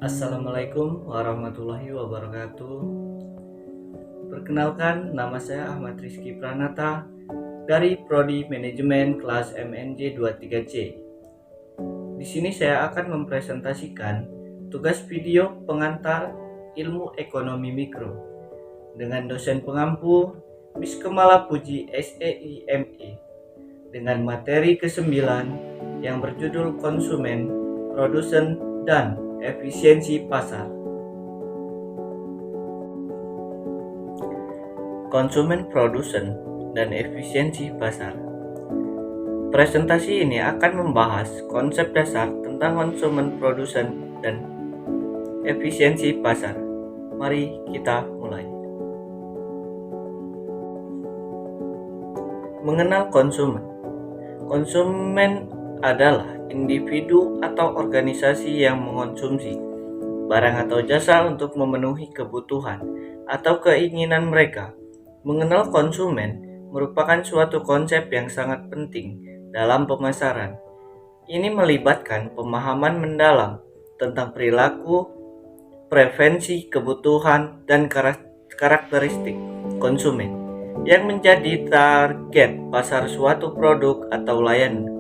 Assalamualaikum warahmatullahi wabarakatuh. Perkenalkan, nama saya Ahmad Rizky Pranata dari Prodi Manajemen kelas MNJ 23C. Di sini saya akan mempresentasikan tugas video pengantar ilmu ekonomi mikro dengan dosen pengampu Miss Kemala Puji SEIME dengan materi ke-9 yang berjudul konsumen, produsen, dan efisiensi pasar. Konsumen, produsen, dan efisiensi pasar. Presentasi ini akan membahas konsep dasar tentang konsumen, produsen, dan efisiensi pasar. Mari kita mulai. Mengenal konsumen. Konsumen adalah individu atau organisasi yang mengonsumsi barang atau jasa untuk memenuhi kebutuhan atau keinginan mereka. Mengenal konsumen merupakan suatu konsep yang sangat penting dalam pemasaran. Ini melibatkan pemahaman mendalam tentang perilaku, preferensi, kebutuhan, dan karakteristik konsumen yang menjadi target pasar suatu produk atau layanan.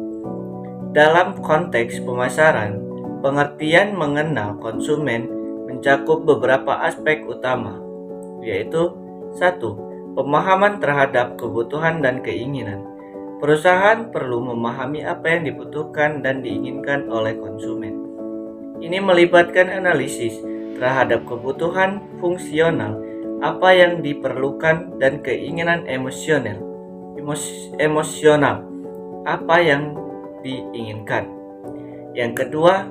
Dalam konteks pemasaran, pengertian mengenal konsumen mencakup beberapa aspek utama, yaitu 1. Pemahaman terhadap kebutuhan dan keinginan. Perusahaan perlu memahami apa yang dibutuhkan dan diinginkan oleh konsumen. Ini melibatkan analisis terhadap kebutuhan fungsional, apa yang diperlukan, dan keinginan emosional, apa yang diinginkan. Yang kedua,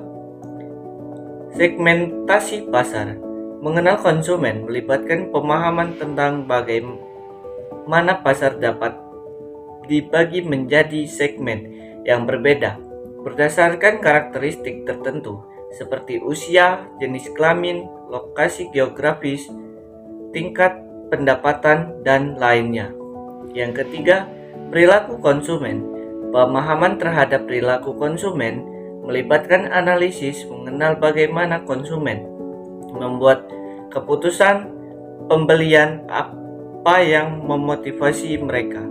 segmentasi pasar. Mengenal konsumen melibatkan pemahaman tentang bagaimana pasar dapat dibagi menjadi segmen yang berbeda berdasarkan karakteristik tertentu seperti usia, jenis kelamin, lokasi geografis, tingkat pendapatan, dan lainnya. Yang ketiga, perilaku konsumen. Pemahaman terhadap perilaku konsumen melibatkan analisis mengenal bagaimana konsumen membuat keputusan pembelian, apa yang memotivasi mereka,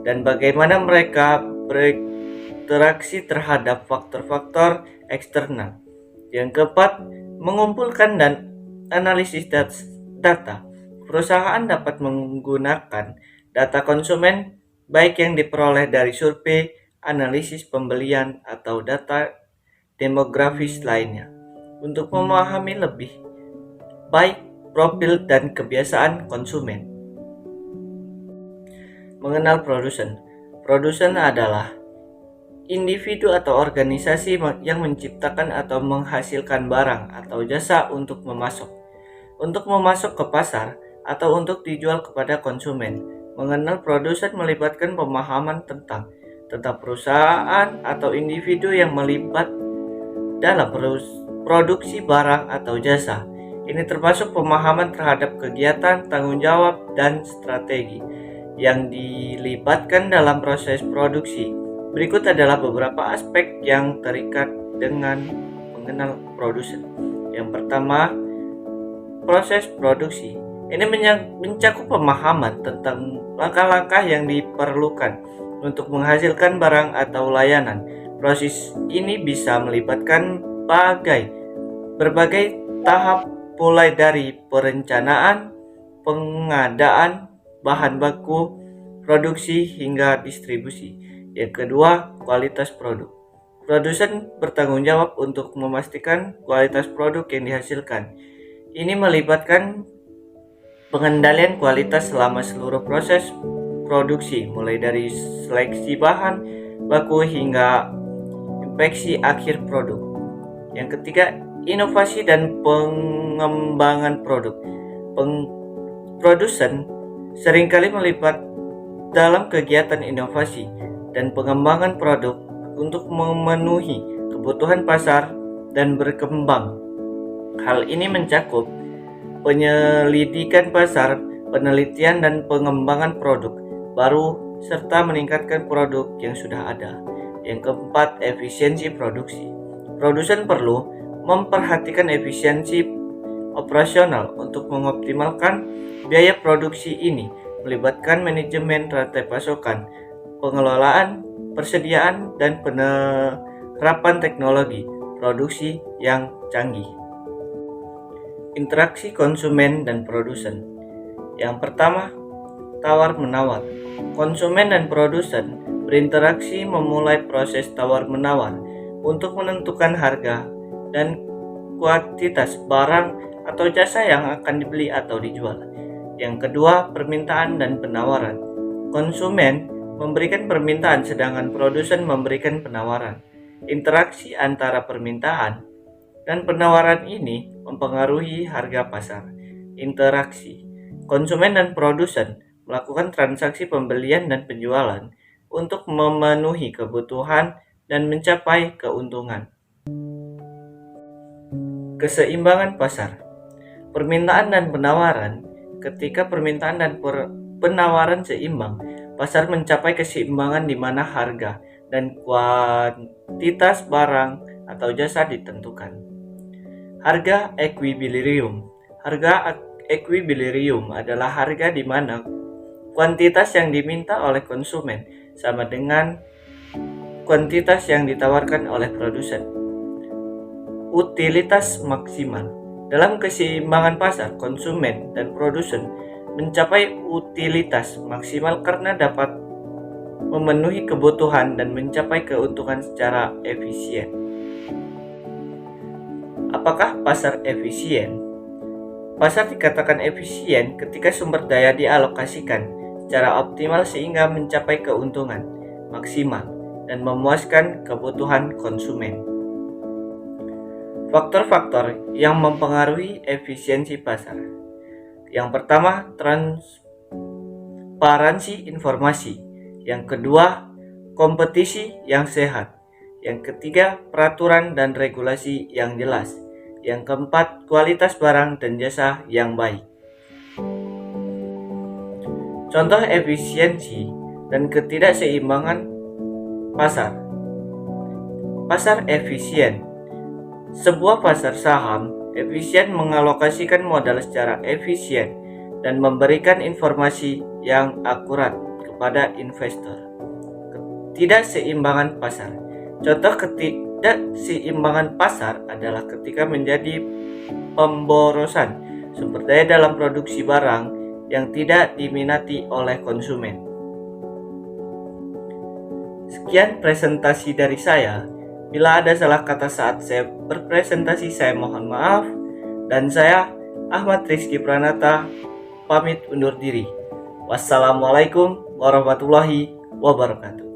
dan bagaimana mereka berinteraksi terhadap faktor-faktor eksternal. Yang keempat, mengumpulkan dan analisis data. Perusahaan dapat menggunakan data konsumen baik yang diperoleh dari survei, analisis pembelian, atau data demografis lainnya untuk memahami lebih baik profil dan kebiasaan konsumen. Mengenal produsen. Produsen adalah individu atau organisasi yang menciptakan atau menghasilkan barang atau jasa untuk memasok ke pasar atau untuk dijual kepada konsumen. Mengenal produsen melibatkan pemahaman tentang perusahaan atau individu yang melibat dalam produksi barang atau jasa. Ini termasuk pemahaman terhadap kegiatan, tanggung jawab, dan strategi yang dilibatkan dalam proses produksi. Berikut adalah beberapa aspek yang terikat dengan mengenal produsen. Yang pertama, proses produksi. Ini mencakup pemahaman tentang langkah-langkah yang diperlukan untuk menghasilkan barang atau layanan. Proses ini bisa melibatkan berbagai tahap, mulai dari perencanaan, pengadaan bahan baku, produksi, hingga distribusi. Yang kedua, kualitas produk. Produsen bertanggung jawab untuk memastikan kualitas produk yang dihasilkan. Ini melibatkan pengendalian kualitas selama seluruh proses produksi, mulai dari seleksi bahan baku hingga inspeksi akhir produk. Yang ketiga, inovasi dan pengembangan produk. Produsen seringkali melibat dalam kegiatan inovasi dan pengembangan produk untuk memenuhi kebutuhan pasar dan berkembang. Hal ini mencakup penyelidikan pasar, penelitian dan pengembangan produk baru, serta meningkatkan produk yang sudah ada. Yang keempat, efisiensi produksi. Produsen perlu memperhatikan efisiensi operasional untuk mengoptimalkan biaya produksi ini melibatkan manajemen rantai pasokan, pengelolaan, persediaan, dan penerapan teknologi produksi yang canggih. Interaksi konsumen dan produsen. Yang pertama, tawar-menawar. Konsumen dan produsen berinteraksi memulai proses tawar-menawar untuk menentukan harga dan kuantitas barang atau jasa yang akan dibeli atau dijual. Yang kedua, permintaan dan penawaran. Konsumen memberikan permintaan sedangkan produsen memberikan penawaran. Interaksi antara permintaan dan penawaran ini mempengaruhi harga pasar. Interaksi. Konsumen dan produsen melakukan transaksi pembelian dan penjualan untuk memenuhi kebutuhan dan mencapai keuntungan. Keseimbangan pasar. Permintaan dan penawaran. Ketika permintaan dan penawaran seimbang, pasar mencapai keseimbangan di mana harga dan kuantitas barang atau jasa ditentukan. Harga equilibrium. Harga equilibrium adalah harga di mana kuantitas yang diminta oleh konsumen sama dengan kuantitas yang ditawarkan oleh produsen. Utilitas maksimal. Dalam keseimbangan pasar, konsumen dan produsen mencapai utilitas maksimal karena dapat memenuhi kebutuhan dan mencapai keuntungan secara efisien. Apakah pasar efisien? Pasar dikatakan efisien ketika sumber daya dialokasikan secara optimal sehingga mencapai keuntungan maksimal dan memuaskan kebutuhan konsumen. Faktor-faktor yang mempengaruhi efisiensi pasar. Yang pertama, transparansi informasi. Yang kedua, kompetisi yang sehat. Yang ketiga, peraturan dan regulasi yang jelas. Yang keempat, kualitas barang dan jasa yang baik. Contoh efisiensi dan ketidakseimbangan pasar. Pasar efisien. Sebuah pasar saham efisien mengalokasikan modal secara efisien dan memberikan informasi yang akurat kepada investor. Ketidakseimbangan pasar. Contoh ketidakseimbangan pasar adalah ketika menjadi pemborosan sumber daya dalam produksi barang yang tidak diminati oleh konsumen. Sekian presentasi dari saya. Bila ada salah kata saat saya berpresentasi, saya mohon maaf. Dan saya, Ahmad Rizky Pranata, pamit undur diri. Wassalamualaikum warahmatullahi wabarakatuh.